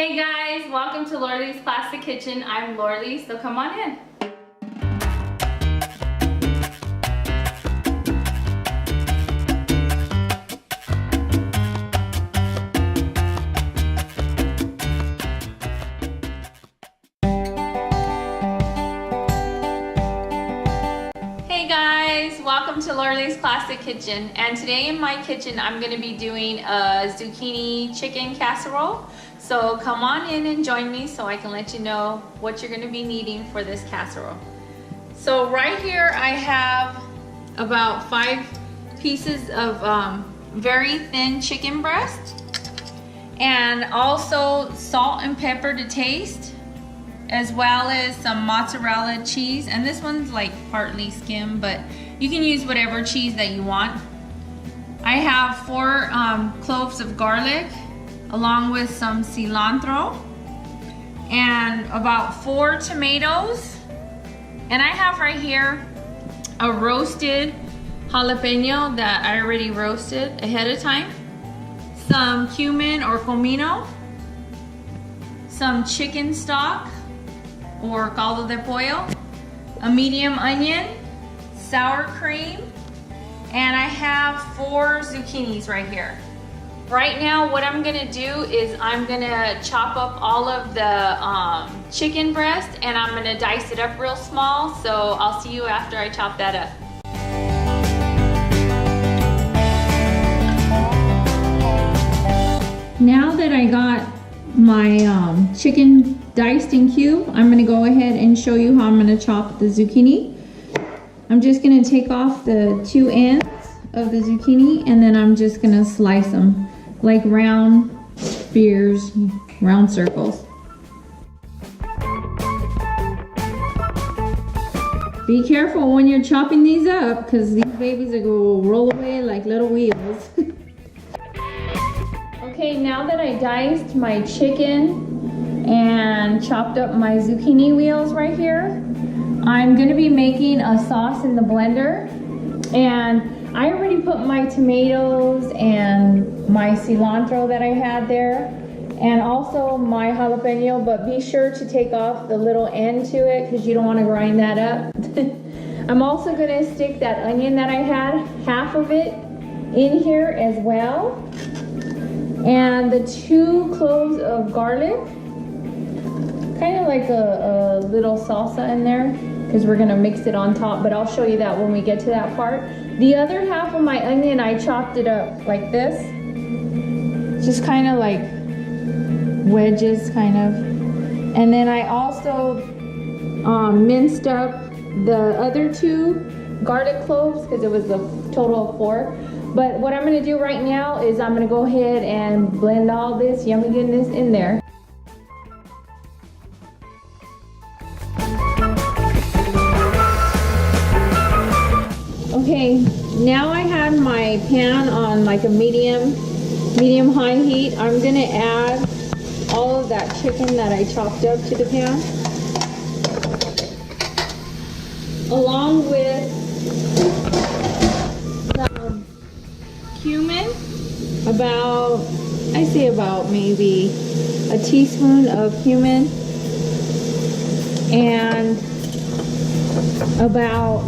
Hey guys, welcome to Lorelai's Plastic Kitchen. I'm Lorelai, so come on in. Hey guys, welcome to Lorelai's Plastic Kitchen. And today in my kitchen, I'm gonna be doing a zucchini chicken casserole. So come on in and join me so I can let you know what you're gonna be needing for this casserole. So right here I have about 5 pieces of very thin chicken breast, and also salt and pepper to taste, as well as some mozzarella cheese. And this one's like partly skim, but you can use whatever cheese that you want. I have 4 cloves of garlic, along with some cilantro, and about 4 tomatoes. And I have right here a roasted jalapeno that I already roasted ahead of time, some cumin or comino, some chicken stock or caldo de pollo, a medium onion, sour cream, and I have 4 zucchinis right here. Right now what I'm gonna do is I'm gonna chop up all of the chicken breast, and I'm gonna dice it up real small, so I'll see you after I chop that up. Now that I got my chicken diced in cube, I'm gonna go ahead and show you how I'm gonna chop the zucchini. I'm just gonna take off the 2 ends of the zucchini, and then I'm just gonna slice them like round spears, round circles. Be careful when you're chopping these up, because these babies are gonna roll away like little wheels. Okay, now that I diced my chicken and chopped up my zucchini wheels right here, I'm gonna be making a sauce in the blender. And I already put my tomatoes and my cilantro that I had there, and also my jalapeno, but be sure to take off the little end to it because you don't want to grind that up. I'm also going to stick that onion that I had, half of it, in here as well. And the 2 cloves of garlic, kind of like a little salsa in there, because we're going to mix it on top, but I'll show you that when we get to that part. The other half of my onion, I chopped it up like this, just kind of like wedges, kind of. And then I also minced up the other 2 garlic cloves, because it was a total of 4. But what I'm going to do right now is I'm going to go ahead and blend all this yummy goodness in there. Okay, now I have my pan on like a medium high heat. I'm gonna add all of that chicken that I chopped up to the pan, along with some cumin, I say about maybe a teaspoon of cumin, and about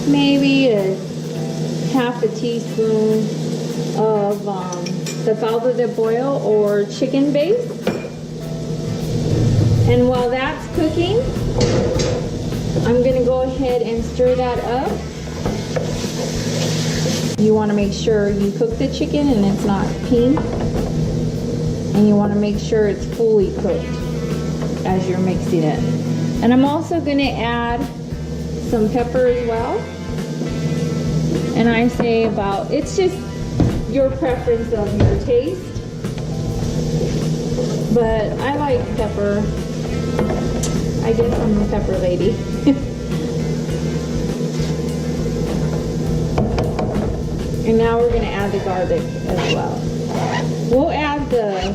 maybe a half a teaspoon of the caldo de pollo or chicken base. And while that's cooking, I'm gonna go ahead and stir that up. You want to make sure you cook the chicken and it's not pink, and you want to make sure it's fully cooked as you're mixing it. And I'm also gonna add some pepper as well. And I say about, it's just your preference of your taste, but I like pepper. I guess I'm a pepper lady. And now we're gonna add the garlic as well. We'll add the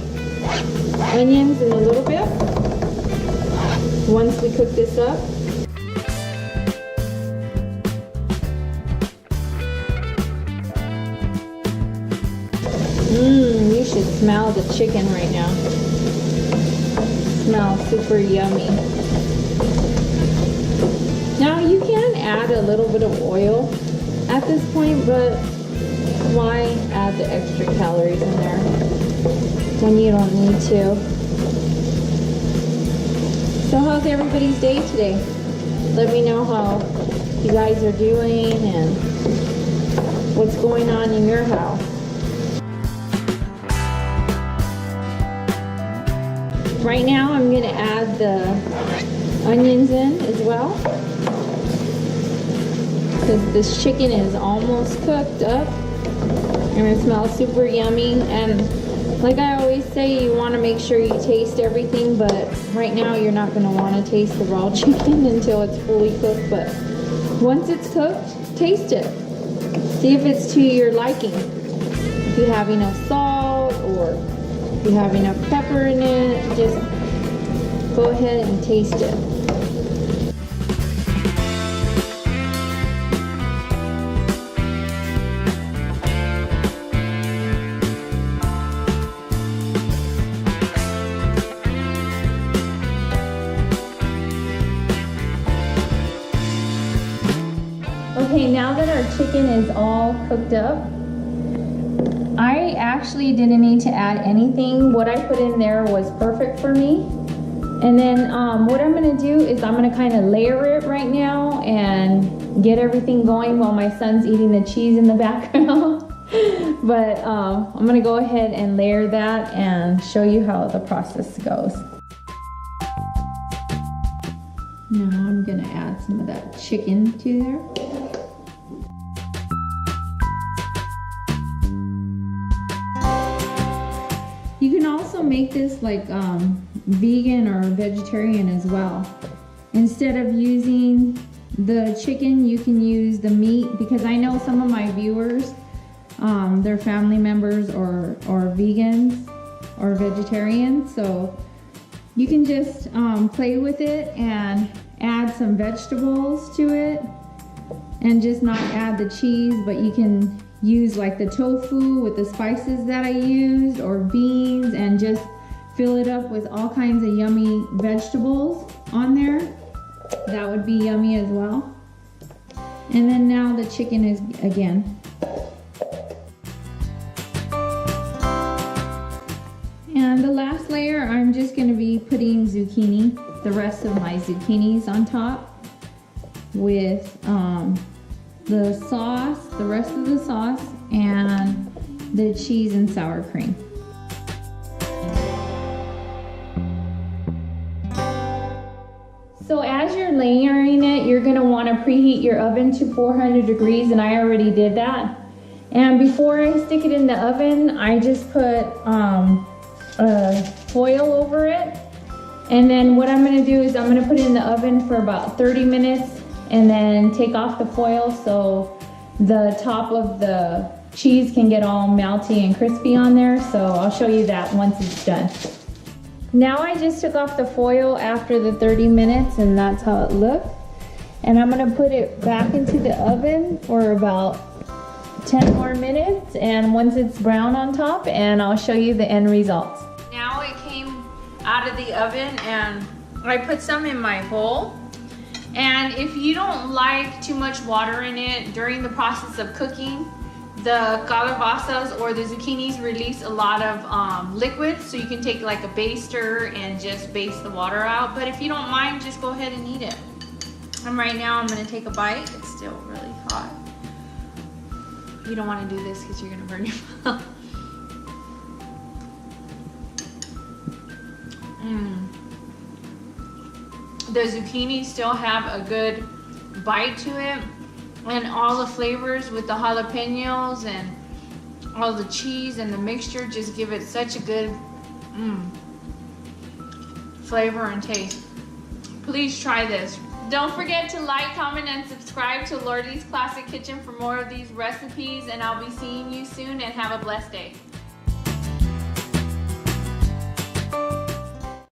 onions in a little bit once we cook this up. could smell the chicken right now. It smells super yummy. Now you can add a little bit of oil at this point, but why add the extra calories in there when you don't need to? So how's everybody's day today? Let me know how you guys are doing and what's going on in your house. Right now I'm going to add the onions in as well, because this chicken is almost cooked up and it smells super yummy. And like I always say, you want to make sure you taste everything, but right now you're not going to want to taste the raw chicken until it's fully cooked. But once it's cooked, taste it. See if it's to your liking. If you have enough salt or if you have enough pepper in it, just go ahead and taste it. Okay, now that our chicken is all cooked up, I actually didn't need to add anything. What I put in there was perfect for me. And then what I'm gonna do is I'm gonna kind of layer it right now and get everything going while my son's eating the cheese in the background. But I'm gonna go ahead and layer that and show you how the process goes. Now I'm gonna add some of that chicken to there. You can also make this like vegan or vegetarian as well. Instead of using the chicken, you can use the meat, because I know some of my viewers, their family members or vegans or vegetarians, so you can just play with it and add some vegetables to it and just not add the cheese, but you can use like the tofu with the spices that I used, or beans, and just fill it up with all kinds of yummy vegetables on there. That would be yummy as well. And then now the chicken is again. And the last layer, I'm just going to be putting zucchini, the rest of my zucchinis on top with the sauce, the rest of the sauce, and the cheese and sour cream. So as you're layering it, you're gonna wanna preheat your oven to 400 degrees, and I already did that. And before I stick it in the oven, I just put foil over it. And then what I'm gonna do is I'm gonna put it in the oven for about 30 minutes and then take off the foil so the top of the cheese can get all melty and crispy on there. So I'll show you that once it's done. Now I just took off the foil after the 30 minutes and that's how it looked. And I'm gonna put it back into the oven for about 10 more minutes, and once it's brown on top, and I'll show you the end results. Now it came out of the oven and I put some in my bowl. And if you don't like too much water in it during the process of cooking, the calabazas or the zucchinis release a lot of liquid, so you can take like a baster and just baste the water out. But if you don't mind, just go ahead and eat it. And right now I'm gonna take a bite. It's still really hot. You don't wanna do this because you're gonna burn your mouth. The zucchini still have a good bite to it, and all the flavors with the jalapenos and all the cheese and the mixture just give it such a good flavor and taste. Please try this. Don't forget to like, comment, and subscribe to Lourdes Classic Kitchen for more of these recipes, and I'll be seeing you soon, and have a blessed day.